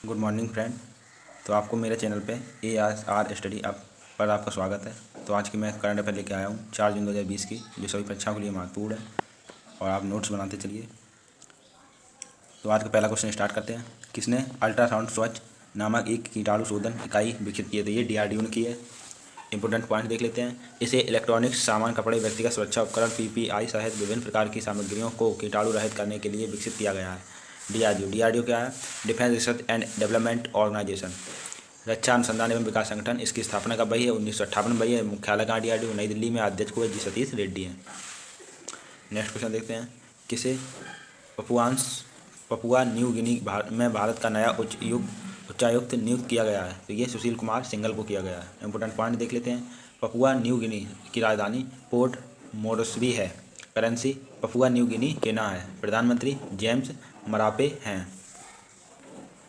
Good morning friend. तो आपको मेरे चैनल पे ASR स्टडी आप पर आपका स्वागत है। तो आज की मैं करंट अफेयर लेके आया हूँ 4 जून 2020 की, जो सभी परीक्षाओं के लिए महत्वपूर्ण है और आप नोट्स बनाते चलिए। तो आज का पहला क्वेश्चन स्टार्ट करते हैं। किसने अल्ट्रासाउंड स्वच्छ नामक एक कीटाणु शोधन इकाई विकसित की है? तो ये DRDO ने की है। इंपॉर्टेंट पॉइंट देख लेते हैं। इसे इलेक्ट्रॉनिक्स सामान, कपड़े, व्यक्तिगत सुरक्षा उपकरण PPI सहित विभिन्न प्रकार की सामग्रियों को कीटाणु रहित करने के लिए विकसित किया गया है। DRDO क्या है? Defence research and development organisation, रक्षा अनुसंधान एवं विकास संगठन। इसकी स्थापना कब हुई है? 1958 में हुई है। मुख्यालय कहाँ? DRDO नई दिल्ली में। अध्यक्ष को जी सतीश रेड्डी हैं। नेक्स्ट क्वेश्चन देखते हैं। किसे पपुआ न्यू गिनी में भारत का नया उच्चायुक्त नियुक्त किया गया है? तो ये सुशील कुमार सिंघल को किया गया है। इंपोर्टेंट पॉइंट देख लेते हैं। पपुआ न्यू गिनी की राजधानी पोर्ट मोरस्बी है। करेंसी पपुआ न्यू गिनी केना है। प्रधानमंत्री जेम्स मरापे हैं।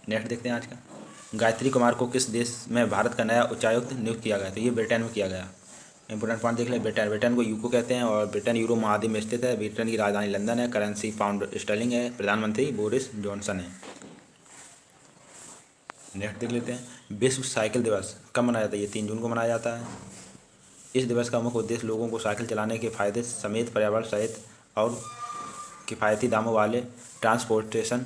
नेक्स्ट देखते हैं आज का। गायत्री कुमार को किस देश में भारत का नया उच्चायुक्त नियुक्त किया गया? तो ये ब्रिटेन में किया गया। इंपोर्टेंट पॉइंट देख लें। ब्रिटेन को यूको कहते हैं और ब्रिटेन यूरो महाद्वीप में स्थित है। ब्रिटेन की राजधानी लंदन है। करेंसी पाउंड स्टर्लिंग है। प्रधानमंत्री बोरिस जॉनसन है। नेक्स्ट देख लेते हैं। विश्व साइकिल दिवस कब मनाया जाता है? ये 3 जून को मनाया जाता है। इस दिवस का मुख्य उद्देश्य लोगों को साइकिल चलाने के फायदे समेत पर्यावरण सहित और किफ़ायती दामों वाले ट्रांसपोर्टेशन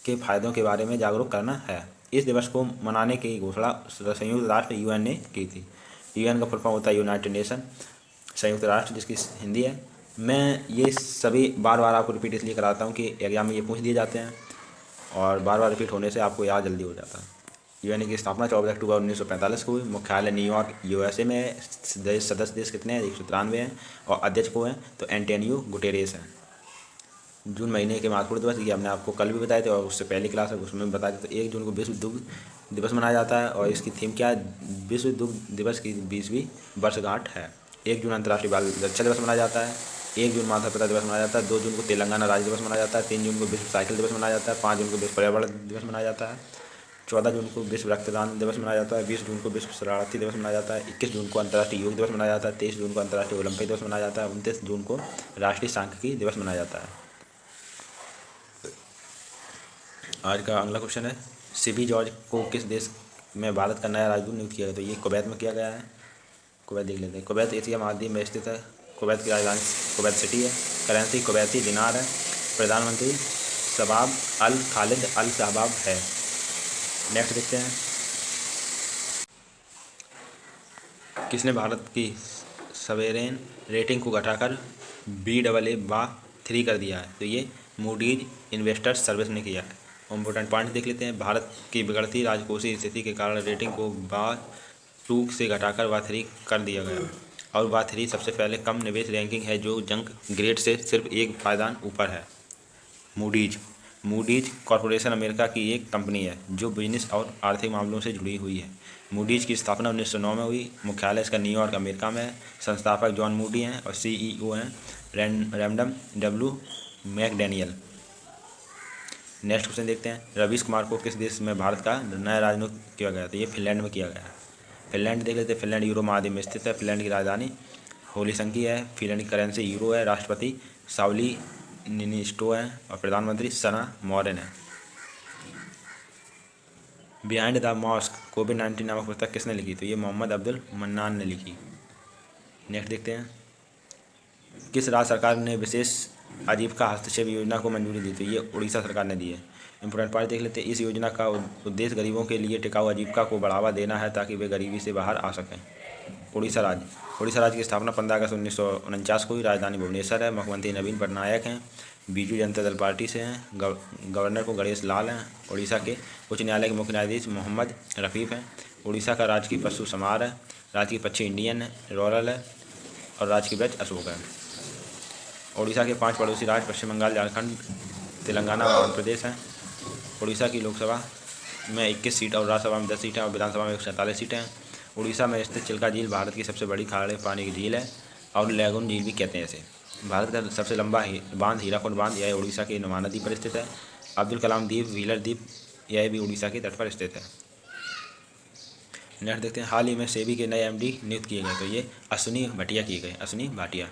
के फायदों के बारे में जागरूक करना है। इस दिवस को मनाने की घोषणा संयुक्त राष्ट्र UN ने की थी। UN का फुल फॉर्म होता है यूनाइटेड नेशन, संयुक्त राष्ट्र, जिसकी हिंदी है। मैं ये सभी बार बार आपको रिपीट इसलिए कराता हूँ कि एग्जाम में ये पूछ दिए जाते हैं और बार बार रिपीट होने से आपको याद जल्दी हो जाता है। UN की स्थापना 24 अक्टूबर 1945 को हुई। मुख्यालय न्यूयॉर्क USA में है। सदस्य देश कितने हैं? 193 हैं और अध्यक्ष को हैं तो एंटोनियो गुटेरेस हैं। जून महीने के महत्वपूर्ण दिवस ये हमने आपको कल भी बताए थे और उससे पहली क्लास है उसमें भी बताया था। तो 1 जून को विश्व दुग्ध दिवस मनाया जाता है और इसकी थीम क्या है? विश्व दुग्ध दिवस की 20वीं वर्षगांठ है। 1 जून अंतर्राष्ट्रीय बाल रक्षा दिवस मनाया जाता है। 1 जून माता पिता दिवस मनाया जाता है। 2 जून को तेलंगाना राज्य दिवस मनाया जाता है। 3 जून को विश्व साइकिल दिवस मनाया जाता है। 5 जून को विश्व पर्यावरण दिवस मनाया जाता है। 14 जून को विश्व रक्तदान दिवस मनाया जाता है। 20 जून को विश्व शरणार्थी दिवस मनाया जाता है। 21 जून को अंतर्राष्ट्रीय योग दिवस मनाया जाता है। 23 जून को अंतर्राष्ट्रीय ओलंपिक दिवस मनाया जाता है। 29 जून को राष्ट्रीय सांख्यिकी दिवस मनाया जाता है। आज का अगला क्वेश्चन है। सीबी जॉर्ज को किस देश में भारत का नया राजदूत नियुक्त किया गया? तो ये कुवैत में किया गया है। कुवैत देख लेते हैं। कुवैत एशिया महाद्वीप में स्थित है। कुवैत की राजधानी कुवैत सिटी है। करेंसी कुवैती दिनार है। प्रधानमंत्री शबाब अल खालिद अल शहबाब है। नेक्स्ट देखते हैं। किसने भारत की सवेरेन रेटिंग को घटाकर Baa3 कर दिया है? तो ये मूडीज इन्वेस्टर्स सर्विस ने किया है। इम्पोर्टेंट पॉइंट देख लेते हैं। भारत की बिगड़ती राजकोषीय स्थिति के कारण रेटिंग को Baa2 से घटाकर Baa3 कर दिया गया और Baa3 सबसे पहले कम निवेश रैंकिंग है जो जंक ग्रेड से सिर्फ 1 पायदान ऊपर है। मूडीज कॉरपोरेशन अमेरिका की एक कंपनी है जो बिजनेस और आर्थिक मामलों से जुड़ी हुई है। मूडीज की स्थापना 1909 में हुई। मुख्यालय इसका न्यूयॉर्क अमेरिका में है। संस्थापक जॉन मूडी हैं और CEO हैं रैंडम डब्ल्यू मैकडैनियल। नेक्स्ट क्वेश्चन देखते हैं। रवीश कुमार को किस देश में भारत का नया राजदूत किया गया? तो ये फिनलैंड में किया गया है। फिनलैंड देख लेते हैं। फिनलैंड यूरो महाद्वीप में स्थित है। फिनलैंड की राजधानी हेलसिंकी है। फिनलैंड की करेंसी यूरो है। राष्ट्रपति साउली निनिस्टो है और प्रधानमंत्री सना मौर्य है। बिहाइंड द मॉस्क कोविड-19 नामक पुस्तक किसने लिखी? तो ये मोहम्मद अब्दुल मन्नान ने लिखी। नेक्स्ट देखते हैं। किस राज्य सरकार ने विशेष आजीविका हस्तक्षेप योजना को मंजूरी दी? तो ये उड़ीसा सरकार ने दी है। इंपोर्टेंट पॉइंट देख लेते हैं। इस योजना का उद्देश्य गरीबों के लिए टिकाऊ आजीविका को बढ़ावा देना है ताकि वे गरीबी से बाहर आ सकें। उड़ीसा राज्य की स्थापना 15 अगस्त 1949 को हुई। राजधानी भुवनेश्वर है। मुख्यमंत्री नवीन पटनायक हैं। बीजू जनता दल पार्टी से हैं। गवर्नर को गणेश लाल हैं। उड़ीसा के उच्च न्यायालय के मुख्य न्यायाधीश मोहम्मद रफ़ीक हैं। उड़ीसा का राजकीय पशु समार है। राजकीय पक्षी इंडियन है, रॉयल है और राजकीय वृक्ष अशोक है। उड़ीसा के 5 पड़ोसी राज्य पश्चिम बंगाल, झारखंड, तेलंगाना और आंध्र प्रदेश हैं। उड़ीसा की लोकसभा में 21 सीट और राज्यसभा में 10 सीटें और विधानसभा में 147 सीटें हैं। उड़ीसा में स्थित चिल्का झील भारत की सबसे बड़ी खारे पानी की झील है और लैगून झील भी कहते हैं इसे। भारत का सबसे लंबा बांध हीराकुंड बांध यह उड़ीसा के महानदी पर स्थित है। अब्दुल कलाम द्वीप व्हीलर द्वीप यह भी उड़ीसा के तट पर स्थित है। नेक्स्ट देखते हैं। हाल ही में सेबी के नए MD नियुक्त किए गए? तो ये अश्विनी भाटिया किए गए। Ashwini Bhatia.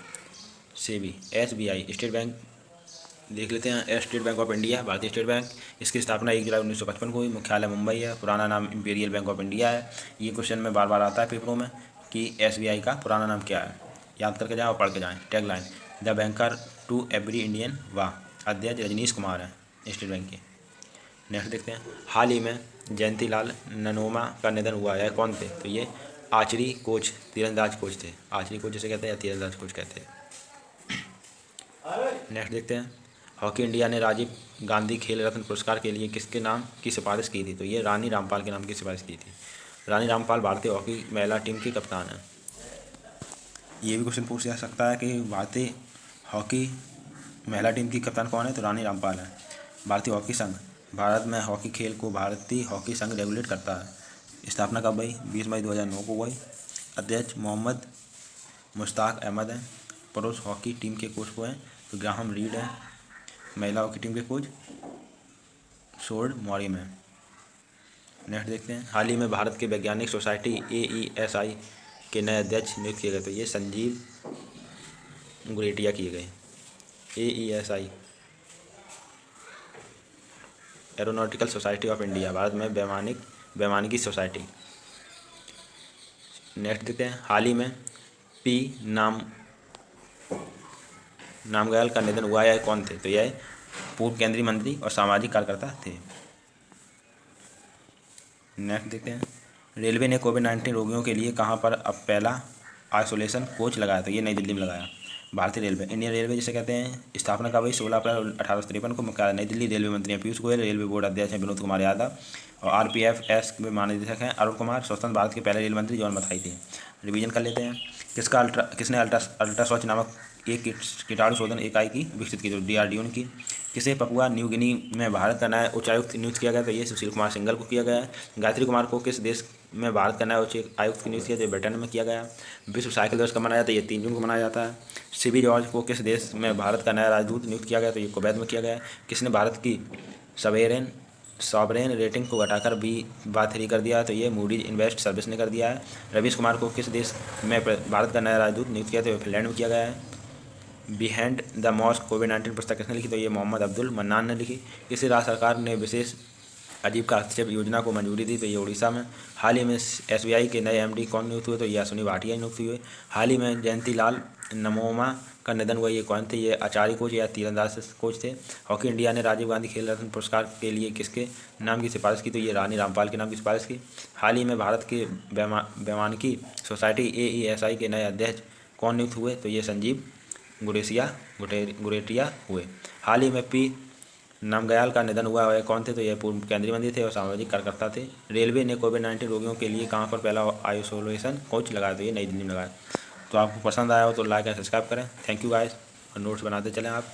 SEBI SBI state bank देख लेते हैं। स्टेट बैंक ऑफ इंडिया, भारतीय स्टेट बैंक, इसकी स्थापना 1 जुलाई 1955 को हुई। मुख्यालय मुंबई है। पुराना नाम इंपीरियल बैंक ऑफ इंडिया है। ये क्वेश्चन में बार बार आता है पेपरों में कि SBI का पुराना नाम क्या है। याद करके जाएँ और पढ़ के जाएँ। Tagline, the banker to every Indian. वाह। अध्यक्ष रजनीश कुमार हैं स्टेट बैंक के। नेक्स्ट देखते हैं। हाल ही में जयंतीलाल ननोमा का निधन हुआ है, कौन थे? तो ये आर्चरी कोच, तीरंदाज कोच थे। आर्चरी कोच जिसे कहते हैं या तीरंदाज कोच कहते हैं। नेक्स्ट देखते हैं। हॉकी इंडिया ने राजीव गांधी खेल रत्न पुरस्कार के लिए किसके नाम की सिफारिश की थी? तो ये रानी रामपाल के नाम की सिफारिश की थी। रानी रामपाल भारतीय हॉकी महिला टीम की कप्तान है। ये भी क्वेश्चन पूछ जा सकता है कि भारतीय हॉकी महिला टीम की कप्तान कौन है? तो रानी रामपाल है। भारतीय हॉकी संघ, भारत में हॉकी खेल को भारतीय हॉकी संघ रेगुलेट करता है। स्थापना कब हुई? 20 मई 2009 को हुई। अध्यक्ष मोहम्मद मुश्ताक अहमद हैं। पुरुष हॉकी टीम के कोच को हैं तो ग्राहम रीड है। महिला हॉकी टीम के कोच सोर्ड मॉरिम है। नेक्स्ट देखते हैं। हाल ही में भारत के वैज्ञानिक सोसाइटी AESI के नए अध्यक्ष नियुक्त किए गए, तो ये संजीव गुरेटिया किए गए। AESI aeronautical society of India, Bharat में वैमानिकी सोसाइटी। नेक्स्ट देखते हैं। हाल ही में पी नामग्याल का निधन हुआ है, कौन थे? तो यह पूर्व केंद्रीय मंत्री और सामाजिक कार्यकर्ता थे। नेक्स्ट देखते हैं। रेलवे ने कोविड-19 रोगियों के लिए कहाँ पर अब पहला आइसोलेशन कोच लगाया? तो ये नई दिल्ली में लगाया। भारतीय रेलवे, इंडियन रेलवे जिसे कहते हैं, स्थापना कब हुई? 16 अप्रैल 1853 को। मुख्यालय नई दिल्ली। रेलवे मंत्री हैं पीयूष गोयल। रेलवे बोर्ड अध्यक्ष हैं विनोद कुमार यादव। और RPFS के महानिदेशक हैं अरुण कुमार। स्वतंत्र भारत के पहले रेल मंत्री जॉन मथाई थे। रिवीजन कर लेते हैं। किसने अल्ट्रा स्वच्छ नामक एक कीटाणु शोधन इकाई की विकसित की? तो DRDO ने की। किसे पपुआ न्यू गिनी में भारत का नया उच्चायुक्त नियुक्त किया गया? तो ये सुशील कुमार सिंघल को किया गया है। गायत्री कुमार को किस देश में भारत का नया उच्चायुक्त नियुक्त किया? तो ब्रिटेन में किया गया। विश्व साइकिल दिवस कब मनाया जाता है? ये 3 जून को मनाया जाता है। CB जॉर्ज को किस देश में भारत का नया राजदूत नियुक्त किया गया? तो ये कुवैत में किया गया है। किसने भारत की सॉवरेन रेटिंग को घटाकर B/3 कर दिया? तो ये मूडीज इन्वेस्ट सर्विस ने कर दिया है। रवीश कुमार को किस देश में भारत का नया राजदूत नियुक्त किया? तो फिनलैंड में किया गया है। बिहाइंड द मॉस्क कोविड-19 पुस्तक किसने लिखी? तो ये मोहम्मद अब्दुल मन्नान ने लिखी। किसी राज्य सरकार ने विशेष आजीविका हस्तक्षेप योजना को मंजूरी दी? तो ये उड़ीसा में। हाल ही में SBI के नए MD कौन नियुक्त हुए? तो ये अश्विनी भाटिया नियुक्त हुए। हाल ही में जयंतीलाल नमोमा का निधन हुआ, ये कौन थे? ये आचार्य कोच या तीरंदाज कोच थे। हॉकी इंडिया ने राजीव गांधी खेल रत्न पुरस्कार के लिए किसके नाम की सिफारिश की? तो ये रानी रामपाल के नाम की सिफारिश की। हाल ही में भारत के वैमानिकी सोसाइटी AESI के नए अध्यक्ष कौन नियुक्त हुए? तो ये संजीव गुरेटिया हुए। हाल ही में पी नामग्याल का निधन हुआ है, कौन थे? तो यह पूर्व केंद्रीय मंत्री थे और सामाजिक कार्यकर्ता थे। रेलवे ने कोविड-19 रोगियों के लिए कहाँ पर पहला आइसोलेशन कोच लगाया? तो ये नई दिल्ली में लगाया। तो आपको पसंद आया हो तो लाइक एंड सब्सक्राइब करें। Thank you guys. और नोट्स बनाते चलें आप।